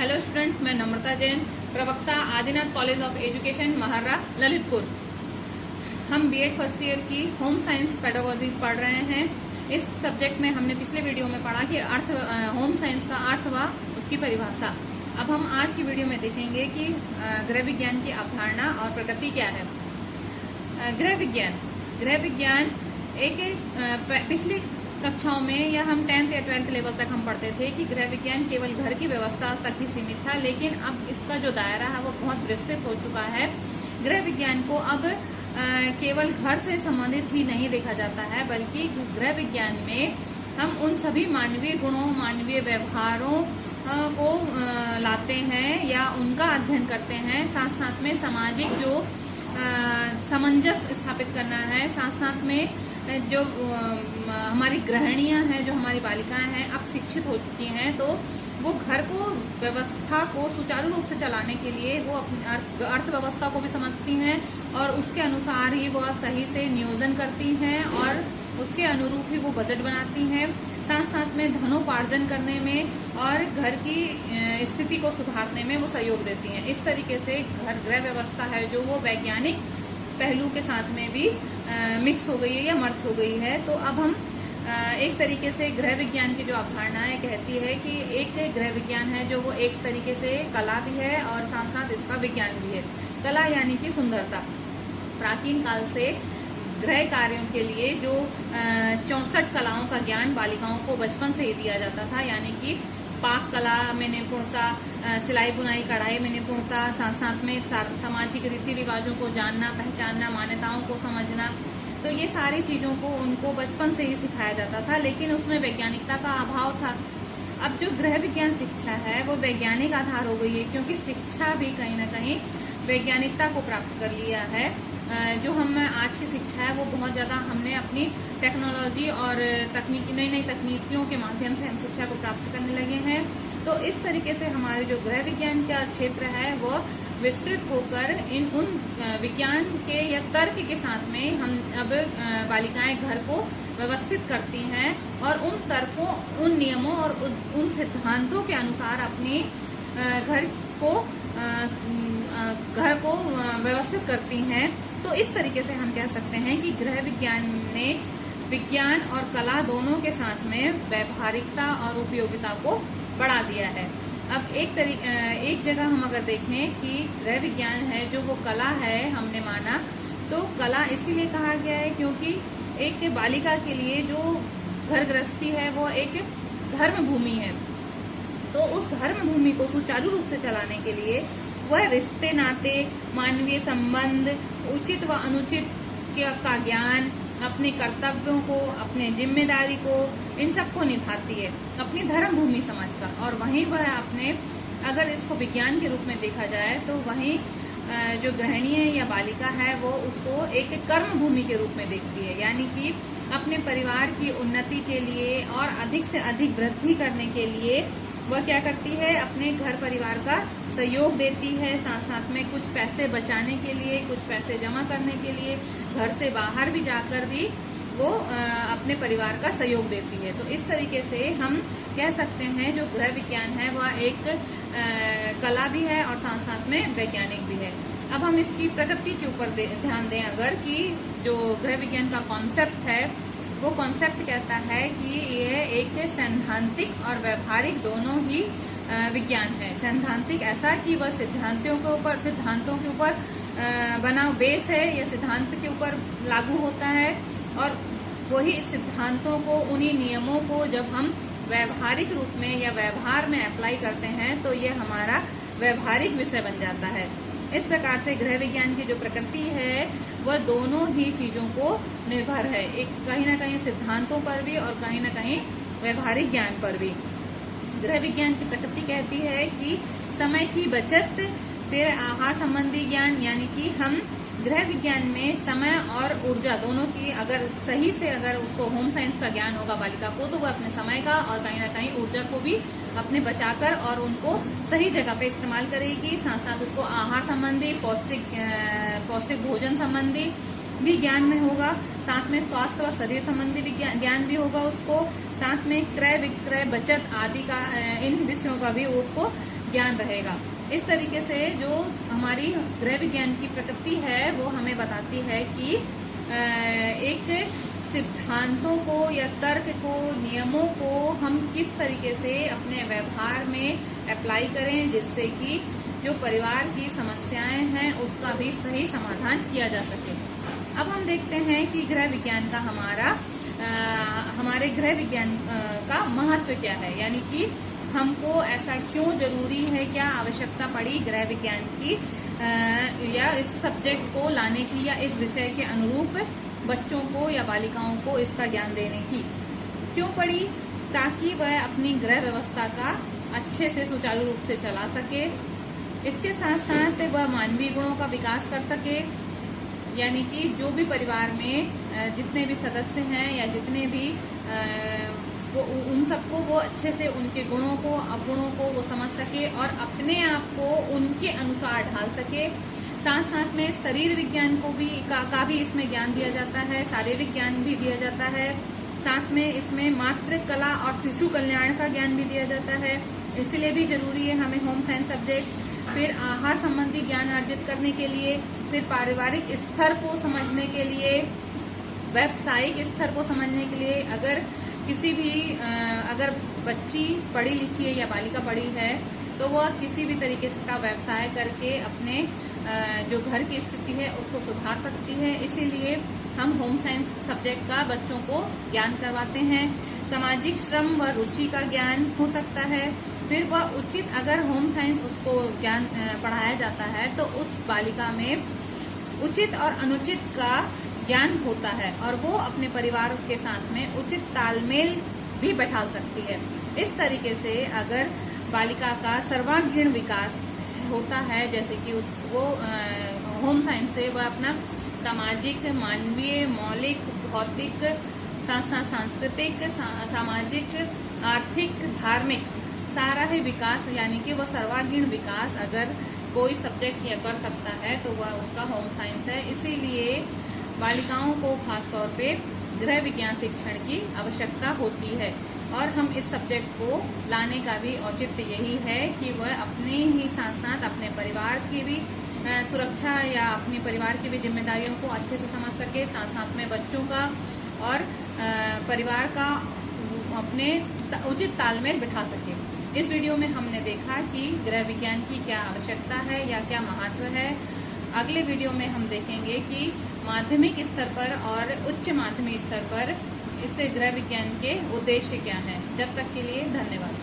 Hello students, मैं नम्रता जैन, प्रवक्ता Adinath college of education Maharra Lalitpur. हम बीएड फर्स्ट ईयर की होम साइंस पेडागोजी पढ़ रहे हैं। इस सब्जेक्ट में हमने पिछले वीडियो में पढ़ा कि होम साइंस का अर्थ व उसकी परिभाषा। अब हम आज की वीडियो में देखेंगे कि गृह विज्ञान की अवधारणा और प्रकृति क्या है। गृह विज्ञान एक पिछली कक्षाओं में या हम 10th या 12th लेवल तक हम पढ़ते थे कि गृह विज्ञान केवल घर की व्यवस्था तक ही सीमित था, लेकिन अब इसका जो दायरा है वो बहुत विस्तृत हो चुका है। गृह विज्ञान को अब केवल घर से संबंधित ही नहीं देखा जाता है, बल्कि गृह विज्ञान में हम उन सभी मानवीय गुणों, मानवीय व्यवहारों को लाते हैं या उनका अध्ययन करते हैं। साथ साथ में सामाजिक जो सामंजस्य स्थापित करना है, साथ साथ में जो हमारी गृहिणियां हैं, जो हमारी बालिकाएं हैं, अब शिक्षित हो चुकी हैं, तो वो घर को व्यवस्था को सुचारू रूप से चलाने के लिए वो अपनी अर्थव्यवस्था को भी समझती हैं और उसके अनुसार ही वो सही से नियोजन करती हैं और उसके अनुरूप ही वो बजट बनाती हैं। साथ साथ में धनोपार्जन करने में और घर की स्थिति को सुधारने में वो सहयोग देती हैं। इस तरीके से गृह व्यवस्था है जो वो वैज्ञानिक पहलू के साथ में भी मिक्स हो गई है या मर्ज हो गई है। तो अब हम एक तरीके से गृह विज्ञान की जो अवधारणाएं कहती है कि एक गृह विज्ञान है जो वो एक तरीके से कला भी है और साथ साथ इसका विज्ञान भी है। कला यानी कि सुंदरता। प्राचीन काल से गृह कार्यों के लिए जो 64 कलाओं का ज्ञान बालिकाओं को बचपन से ही दिया जाता था, यानी कि पाक कला में निपुणता, सिलाई बुनाई कढ़ाई में निपुणता, साथ साथ में सामाजिक रीति रिवाजों को जानना, पहचानना, मान्यताओं को समझना, तो ये सारी चीजों को उनको बचपन से ही सिखाया जाता था, लेकिन उसमें वैज्ञानिकता का अभाव था। अब जो गृह विज्ञान शिक्षा है वो वैज्ञानिक आधार हो गई है, क्योंकि शिक्षा भी कहीं ना कहीं वैज्ञानिकता को प्राप्त कर लिया है। जो हम आज की शिक्षा है वो बहुत ज्यादा हमने अपनी टेक्नोलॉजी और नई तकनीकियों के माध्यम से हम शिक्षा को प्राप्त करने लगे हैं। तो इस तरीके से हमारे जो गृह विज्ञान का क्षेत्र है वो विस्तृत होकर उन विज्ञान के या तर्क के साथ में हम अब बालिकाएं घर को व्यवस्थित करती हैं और उन तर्कों, उन नियमों और उन सिद्धांतों के अनुसार अपनी घर को व्यवस्थित करती हैं। तो इस तरीके से हम कह सकते हैं कि गृह विज्ञान ने विज्ञान और कला दोनों के साथ में व्यवहारिकता और उपयोगिता को बढ़ा दिया है। अब एक जगह हम अगर देखें कि गृह विज्ञान है जो वो कला है, हमने माना तो कला इसीलिए कहा गया है क्योंकि एक बालिका के लिए जो घर गृहस्थी है वो एक धर्म भूमि है। तो उस धर्म भूमि को सुचारू रूप से चलाने के लिए वह रिश्ते नाते, मानवीय संबंध, उचित व अनुचित का ज्ञान, अपने कर्तव्यों को, अपने जिम्मेदारी को, इन सबको निभाती है अपनी धर्म भूमि समझकर। और वहीं वह अपने, अगर इसको विज्ञान के रूप में देखा जाए तो वहीं जो गृहिणी है या बालिका है वो उसको एक कर्म भूमि के रूप में देखती है, यानी कि अपने परिवार की उन्नति के लिए और अधिक से अधिक वृद्धि करने के लिए वह क्या करती है, अपने घर परिवार का सहयोग देती है। साथ साथ में कुछ पैसे बचाने के लिए, कुछ पैसे जमा करने के लिए घर से बाहर भी जाकर भी वो अपने परिवार का सहयोग देती है। तो इस तरीके से हम कह सकते हैं जो गृह विज्ञान है वह एक कला भी है और साथ साथ में वैज्ञानिक भी है। अब हम इसकी प्रकृति के ऊपर ध्यान दें अगर, कि जो गृह विज्ञान का कॉन्सेप्ट है वो कॉन्सेप्ट कहता है कि यह एक सैद्धांतिक और व्यवहारिक दोनों ही विज्ञान है। सैद्धांतिक ऐसा कि वह सिद्धांतों के ऊपर बना बेस है या सिद्धांत के ऊपर लागू होता है, और वही सिद्धांतों को, उन्हीं नियमों को जब हम व्यवहारिक रूप में या व्यवहार में अप्लाई करते हैं तो ये हमारा व्यवहारिक विषय बन जाता है। इस प्रकार से गृह विज्ञान की जो प्रकृति है वह दोनों ही चीजों को निर्भर है, एक कहीं ना कहीं सिद्धांतों पर भी और कहीं ना कहीं व्यवहारिक ज्ञान पर भी। गृह विज्ञान की प्रकृति कहती है कि समय की बचत, फिर आहार संबंधी ज्ञान, यानी कि हम गृह विज्ञान में समय और ऊर्जा दोनों की अगर सही से अगर उसको होम साइंस का ज्ञान होगा बालिका को, तो वह अपने समय का और कहीं ना कहीं ऊर्जा को भी अपने बचाकर और उनको सही जगह पे इस्तेमाल करेगी। साथ साथ उसको आहार संबंधी, पौष्टिक भोजन संबंधी भी ज्ञान में होगा, साथ में स्वास्थ्य व शरीर संबंधी भी ज्ञान भी होगा उसको। साथ में क्रय विक्रय बचत आदि का इन विषयों का भी उसको ज्ञान रहेगा। इस तरीके से जो हमारी गृह विज्ञान की प्रकृति है वो हमें बताती है कि एक सिद्धांतों को या तर्क को, नियमों को हम किस तरीके से अपने व्यवहार में अप्लाई करें, जिससे कि जो परिवार की समस्याएं हैं उसका भी सही समाधान किया जा सके। अब हम देखते हैं कि गृह विज्ञान का हमारे गृह विज्ञान का महत्व क्या है, यानी कि हमको ऐसा क्यों जरूरी है, क्या आवश्यकता पड़ी गृह विज्ञान की या इस सब्जेक्ट को लाने की, या इस विषय के अनुरूप बच्चों को या बालिकाओं को इसका ज्ञान देने की क्यों पड़ी, ताकि वह अपनी गृह व्यवस्था का अच्छे से सुचारू रूप से चला सके। इसके साथ साथ वह मानवीय गुणों का विकास कर सके, यानी कि जो भी परिवार में जितने भी सदस्य हैं या जितने भी वो उन सबको वो अच्छे से उनके गुणों को, अवगुणों को वो समझ सके और अपने आप को उनके अनुसार ढाल सके। साथ साथ में शरीर विज्ञान को भी का भी इसमें ज्ञान दिया जाता है, शारीरिक ज्ञान भी दिया जाता है। साथ में इसमें मातृ कला और शिशु कल्याण का ज्ञान भी दिया जाता है, इसलिए भी जरूरी है हमें होम साइंस सब्जेक्ट। फिर आहार संबंधी ज्ञान अर्जित करने के लिए, फिर पारिवारिक स्तर को समझने के लिए, व्यावसायिक स्तर को समझने के लिए, अगर किसी भी अगर बच्ची पढ़ी लिखी है या बालिका पढ़ी है तो वह किसी भी तरीके का व्यवसाय करके अपने जो घर की स्थिति है उसको सुधार सकती है। इसीलिए हम होम साइंस सब्जेक्ट का बच्चों को ज्ञान करवाते हैं। सामाजिक श्रम व रुचि का ज्ञान हो सकता है। फिर वह उचित, अगर होम साइंस उसको ज्ञान पढ़ाया जाता है तो उस बालिका में उचित और अनुचित का ज्ञान होता है और वो अपने परिवार के साथ में उचित तालमेल भी बैठा सकती है। इस तरीके से अगर बालिका का सर्वांगीण विकास होता है, जैसे कि वो होम साइंस से वह अपना सामाजिक, मानवीय, मौलिक, भौतिक, साथ साथ सांस्कृतिक, सामाजिक, आर्थिक, धार्मिक सारा ही विकास, यानी कि वह सर्वांगीण विकास अगर कोई सब्जेक्ट या कर सकता है तो वह उसका होम साइंस है। इसीलिए बालिकाओं को खासतौर पे गृह विज्ञान शिक्षण की आवश्यकता होती है और हम इस सब्जेक्ट को लाने का भी औचित्य यही है कि वह अपने ही साथ साथ अपने परिवार की भी सुरक्षा या अपने परिवार की भी जिम्मेदारियों को अच्छे से समझ सके, साथ साथ में बच्चों का और परिवार का अपने उचित तालमेल बिठा सके। इस वीडियो में हमने देखा कि गृह विज्ञान की क्या आवश्यकता है या क्या महत्व है। अगले वीडियो में हम देखेंगे कि माध्यमिक स्तर पर और उच्च माध्यमिक स्तर पर इससे गृह विज्ञान के उद्देश्य क्या हैं। जब तक के लिए धन्यवाद।